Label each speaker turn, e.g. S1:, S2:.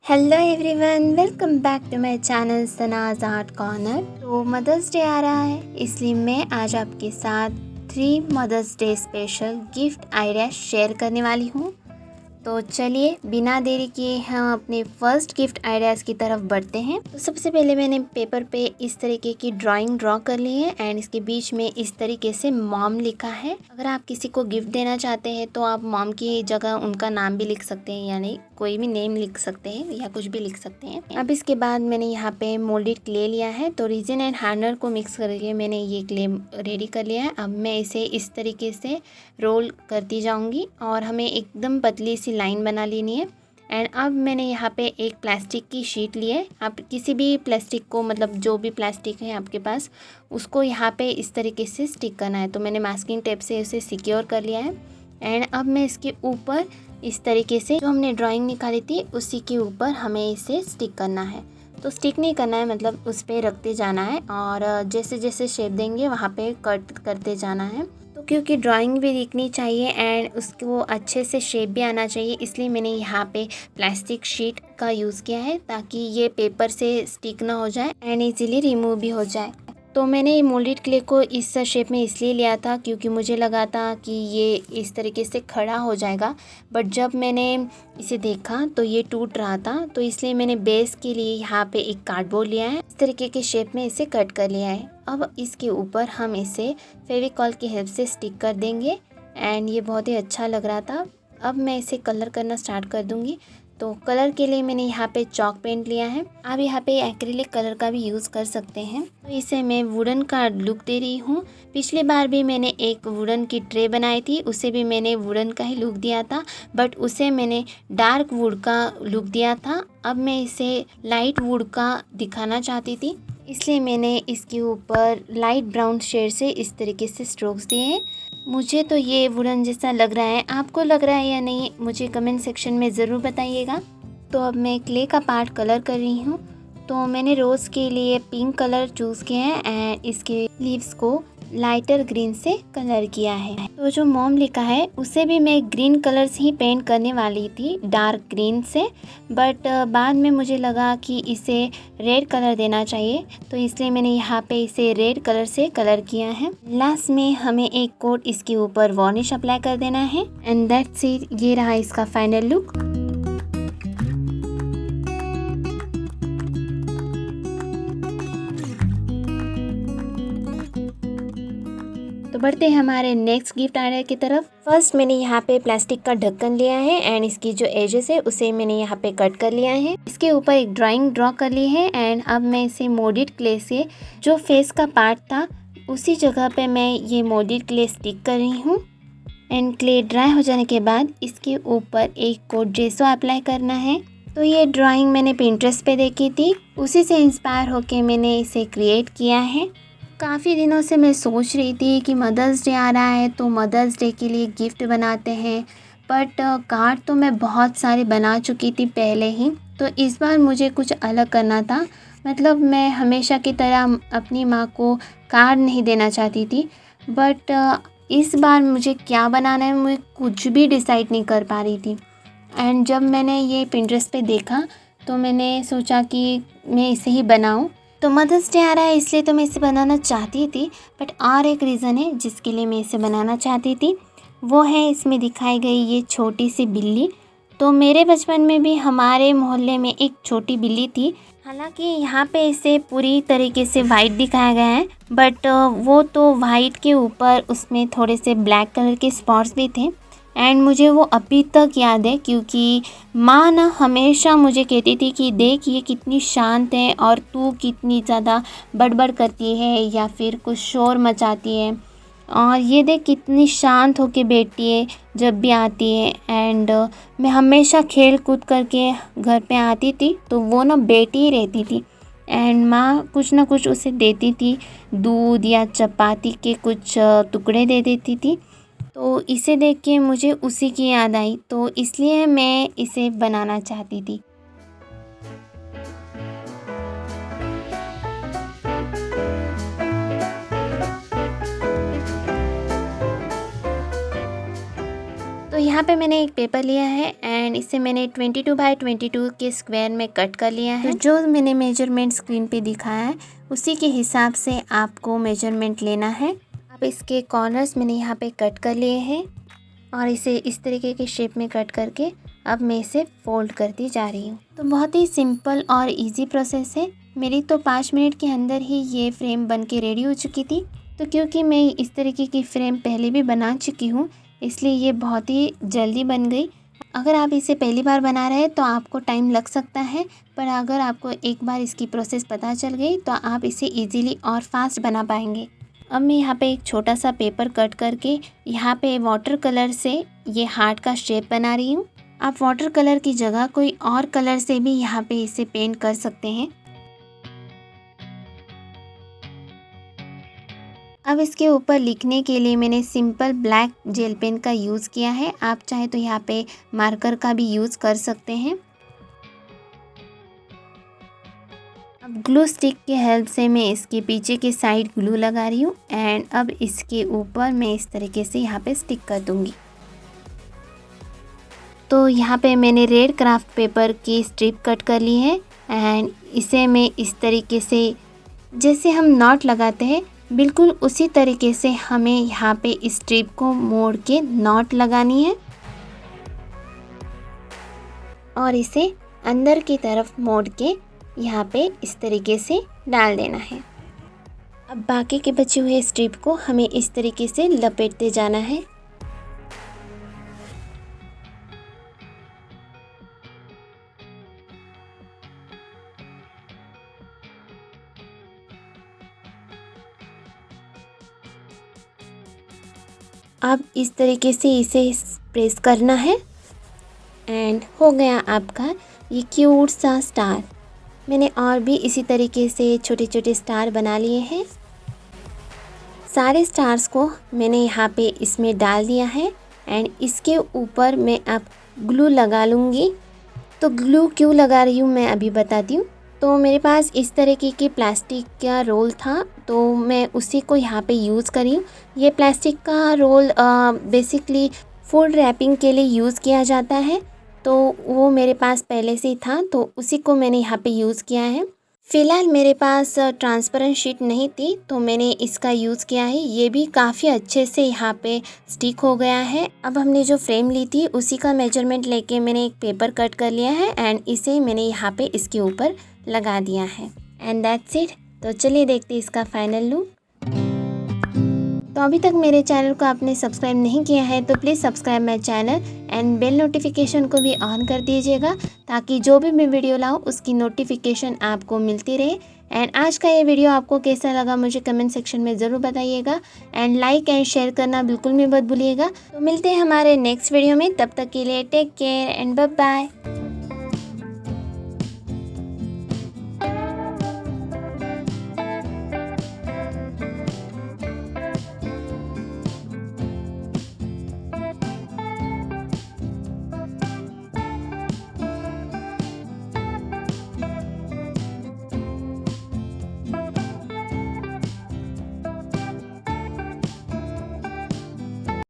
S1: Hello everyone, welcome back to my channel Sana's art corner. तो mother's day आ रहा है, इसलिए मैं आज आपके साथ 3 mother's day special gift idea share करने वाली हूँ। तो चलिए बिना देरी किए हम अपने फर्स्ट गिफ्ट आइडियाज़ की तरफ बढ़ते हैं। तो सबसे पहले मैंने पेपर पे इस तरीके की ड्राइंग ड्रॉ कर ली है एंड इसके बीच में इस तरीके से मॉम लिखा है। अगर आप किसी को गिफ्ट देना चाहते हैं तो आप मॉम की जगह उनका नाम भी लिख सकते हैं, यानी कोई भी नेम लिख सकते हैं या कुछ भी लिख सकते हैं। अब इसके बाद मैंने यहाँ पे मोल्डेड क्ले लिया है, तो रीजन एंड हार्डनर को मिक्स करके मैंने ये क्ले रेडी कर लिया है। अब मैं इसे इस तरीके से रोल करती जाऊंगी और हमें एकदम पतली सी लाइन बना लेनी है। एंड अब मैंने यहाँ पे एक प्लास्टिक की शीट ली है। आप किसी भी प्लास्टिक को, मतलब जो भी प्लास्टिक है आपके पास, उसको यहाँ पे इस तरीके से स्टिक करना है। तो मैंने मास्किंग टेप से इसे सिक्योर कर लिया है। एंड अब मैं इसके ऊपर इस तरीके से जो हमने ड्राइंग निकाली थी उसी के ऊपर हमें इसे स्टिक करना है। तो स्टिक नहीं करना है, मतलब उस पर रखते जाना है और जैसे जैसे शेप देंगे वहाँ पे कट करते जाना है। तो क्योंकि ड्राइंग भी दिखनी चाहिए एंड उसको अच्छे से शेप भी आना चाहिए, इसलिए मैंने यहाँ पे प्लास्टिक शीट का यूज़ किया है ताकि ये पेपर से स्टिक ना हो जाए एंड इजीली रिमूव भी हो जाए। तो मैंने मोल्डेड क्ले को इस शेप में इसलिए लिया था क्योंकि मुझे लगा था कि ये इस तरीके से खड़ा हो जाएगा, बट जब मैंने इसे देखा तो ये टूट रहा था। तो इसलिए मैंने बेस के लिए यहाँ पे एक कार्डबोर्ड लिया है, इस तरीके के शेप में इसे कट कर लिया है। अब इसके ऊपर हम इसे फेविकॉल की हेल्प से स्टिक कर देंगे एंड ये बहुत ही अच्छा लग रहा था। अब मैं इसे कलर करना स्टार्ट कर दूँगी। तो कलर के लिए मैंने यहाँ पे चॉक पेंट लिया है, आप यहाँ पे एक्रिलिक कलर का भी यूज़ कर सकते हैं। तो इसे मैं वुडन का लुक दे रही हूँ। पिछली बार भी मैंने एक वुडन की ट्रे बनाई थी, उसे भी मैंने वुडन का ही लुक दिया था, बट उसे मैंने डार्क वुड का लुक दिया था। अब मैं इसे लाइट वुड का दिखाना चाहती थी, इसलिए मैंने इसके ऊपर लाइट ब्राउन शेड से इस तरीके से स्ट्रोक्स दिए हैं। मुझे तो ये वुडन जैसा लग रहा है, आपको लग रहा है या नहीं मुझे कमेंट सेक्शन में ज़रूर बताइएगा। तो अब मैं क्ले का पार्ट कलर कर रही हूँ। तो मैंने रोज़ के लिए पिंक कलर चूज़ किया है एंड इसके लीव्स को लाइटर ग्रीन से कलर किया है। तो जो मॉम लिखा है उसे भी मैं ग्रीन कलर से ही पेंट करने वाली थी, डार्क ग्रीन से, बट बाद में मुझे लगा कि इसे रेड कलर देना चाहिए, तो इसलिए मैंने यहाँ पे इसे रेड कलर से कलर किया है। लास्ट में हमें एक कोट इसके ऊपर वार्निश अप्लाई कर देना है एंड दैट्स इट। ये रहा इसका फाइनल लुक। तो बढ़ते हैं हमारे नेक्स्ट गिफ्ट आइडिया की तरफ। फर्स्ट मैंने यहाँ पे प्लास्टिक का ढक्कन लिया है एंड इसकी जो एजेस है उसे मैंने यहाँ पे कट कर लिया है। इसके ऊपर एक ड्राइंग ड्रॉ कर ली है एंड अब मैं इसे मोल्डेड क्ले से जो फेस का पार्ट था उसी जगह पे मैं ये मोल्डेड क्ले स्टिक कर रही हूँ। एंड क्ले ड्राई हो जाने के बाद इसके ऊपर एक कोट जेसो अप्लाई करना है। तो ये ड्राइंग मैंने पिंटरेस्ट पे देखी थी, उसी से इंस्पायर होके मैंने इसे क्रिएट किया है। काफ़ी दिनों से मैं सोच रही थी कि मदर्स डे आ रहा है तो मदर्स डे के लिए गिफ्ट बनाते हैं, बट कार्ड तो मैं बहुत सारे बना चुकी थी पहले ही। तो इस बार मुझे कुछ अलग करना था, मतलब मैं हमेशा की तरह अपनी माँ को कार्ड नहीं देना चाहती थी, बट इस बार मुझे क्या बनाना है मैं कुछ भी डिसाइड नहीं कर पा रही थी। एंड जब मैंने ये पिंटरेस्ट पे देखा तो मैंने सोचा कि मैं इसे ही बनाऊं। तो मदर्स डे आ रहा है इसलिए तो मैं इसे बनाना चाहती थी, बट और एक रीज़न है जिसके लिए मैं इसे बनाना चाहती थी, वो है इसमें दिखाई गई ये छोटी सी बिल्ली। तो मेरे बचपन में भी हमारे मोहल्ले में एक छोटी बिल्ली थी, हालांकि यहाँ पे इसे पूरी तरीके से वाइट दिखाया गया है, बट वो तो वाइट के ऊपर उसमें थोड़े से ब्लैक कलर के स्पॉट्स भी थे। एंड मुझे वो अभी तक याद है क्योंकि माँ ना हमेशा मुझे कहती थी कि देख ये कितनी शांत है और तू कितनी ज़्यादा बड़बड़ करती है या फिर कुछ शोर मचाती है, और ये देख कितनी शांत होके बैठती है जब भी आती है। एंड मैं हमेशा खेल कूद करके घर पे आती थी तो वो ना बैठी ही रहती थी एंड माँ कुछ ना कुछ उसे देती थी, दूध या चपाती के कुछ टुकड़े दे देती थी। तो इसे देख के मुझे उसी की याद आई, तो इसलिए मैं इसे बनाना चाहती थी। तो यहाँ पे मैंने एक पेपर लिया है एंड इसे मैंने 22 बाय 22 के स्क्वायर में कट कर लिया है। तो जो मैंने मेजरमेंट स्क्रीन पे दिखाया है उसी के हिसाब से आपको मेजरमेंट लेना है। अब इसके कॉर्नर्स मैंने यहाँ पे कट कर लिए हैं और इसे इस तरीके के शेप में कट करके अब मैं इसे फोल्ड करती जा रही हूँ। तो बहुत ही सिंपल और इजी प्रोसेस है। मेरी तो 5 मिनट के अंदर ही ये फ्रेम बन के रेडी हो चुकी थी। तो क्योंकि मैं इस तरीके की फ्रेम पहले भी बना चुकी हूँ इसलिए ये बहुत ही जल्दी बन गई। अगर आप इसे पहली बार बना रहे हैं तो आपको टाइम लग सकता है, पर अगर आपको एक बार इसकी प्रोसेस पता चल गई तो आप इसे ईज़िली और फास्ट बना पाएंगे। अब मैं यहाँ पे एक छोटा सा पेपर कट करके यहाँ पे वाटर कलर से ये हार्ट का शेप बना रही हूँ। आप वाटर कलर की जगह कोई और कलर से भी यहाँ पे इसे पेंट कर सकते हैं। अब इसके ऊपर लिखने के लिए मैंने सिंपल ब्लैक जेल पेन का यूज़ किया है। आप चाहे तो यहाँ पे मार्कर का भी यूज़ कर सकते हैं। अब ग्लू स्टिक की हेल्प से मैं इसके पीछे की साइड ग्लू लगा रही हूँ एंड अब इसके ऊपर मैं इस तरीके से यहाँ पे स्टिक कर दूँगी। तो यहाँ पे मैंने रेड क्राफ्ट पेपर की स्ट्रिप कट कर ली है एंड इसे मैं इस तरीके से जैसे हम नॉट लगाते हैं बिल्कुल उसी तरीके से हमें यहाँ पे इस स्ट्रिप को मोड़ के नॉट लगानी है और इसे अंदर की तरफ मोड़ के यहाँ पे इस तरीके से डाल देना है। अब बाकी के बचे हुए स्ट्रिप को हमें इस तरीके से लपेटते जाना है। अब इस तरीके से इसे प्रेस करना है एंड हो गया आपका ये क्यूट सा स्टार। मैंने और भी इसी तरीके से छोटे छोटे स्टार बना लिए हैं। सारे स्टार्स को मैंने यहाँ पे इसमें डाल दिया है एंड इसके ऊपर मैं अब ग्लू लगा लूँगी। तो ग्लू क्यों लगा रही हूँ मैं अभी बताती हूँ। तो मेरे पास इस तरीके की प्लास्टिक का रोल था तो मैं उसी को यहाँ पे यूज़ करी हूँ। ये प्लास्टिक का रोल बेसिकली फूड रैपिंग के लिए यूज़ किया जाता है, तो वो मेरे पास पहले से ही था तो उसी को मैंने यहाँ पे यूज़ किया है। फ़िलहाल मेरे पास ट्रांसपेरेंट शीट नहीं थी तो मैंने इसका यूज़ किया है। ये भी काफ़ी अच्छे से यहाँ पे स्टिक हो गया है। अब हमने जो फ्रेम ली थी उसी का मेजरमेंट लेके मैंने एक पेपर कट कर लिया है एंड इसे मैंने यहाँ पे इसके ऊपर लगा दिया है एंड दैट्स इट। तो चलिए देखते हैं इसका फाइनल लुक। तो अभी तक मेरे चैनल को आपने सब्सक्राइब नहीं किया है तो please subscribe my channel and bell notification को भी ऑन कर दीजिएगा ताकि जो भी मैं वीडियो लाऊं उसकी नोटिफिकेशन आपको मिलती रहे। एंड आज का ये वीडियो आपको कैसा लगा मुझे कमेंट सेक्शन में ज़रूर बताइएगा एंड लाइक एंड शेयर करना बिल्कुल भी मत भूलिएगा। तो मिलते हैं हमारे नेक्स्ट वीडियो में, तब तक के लिए take care and bye bye.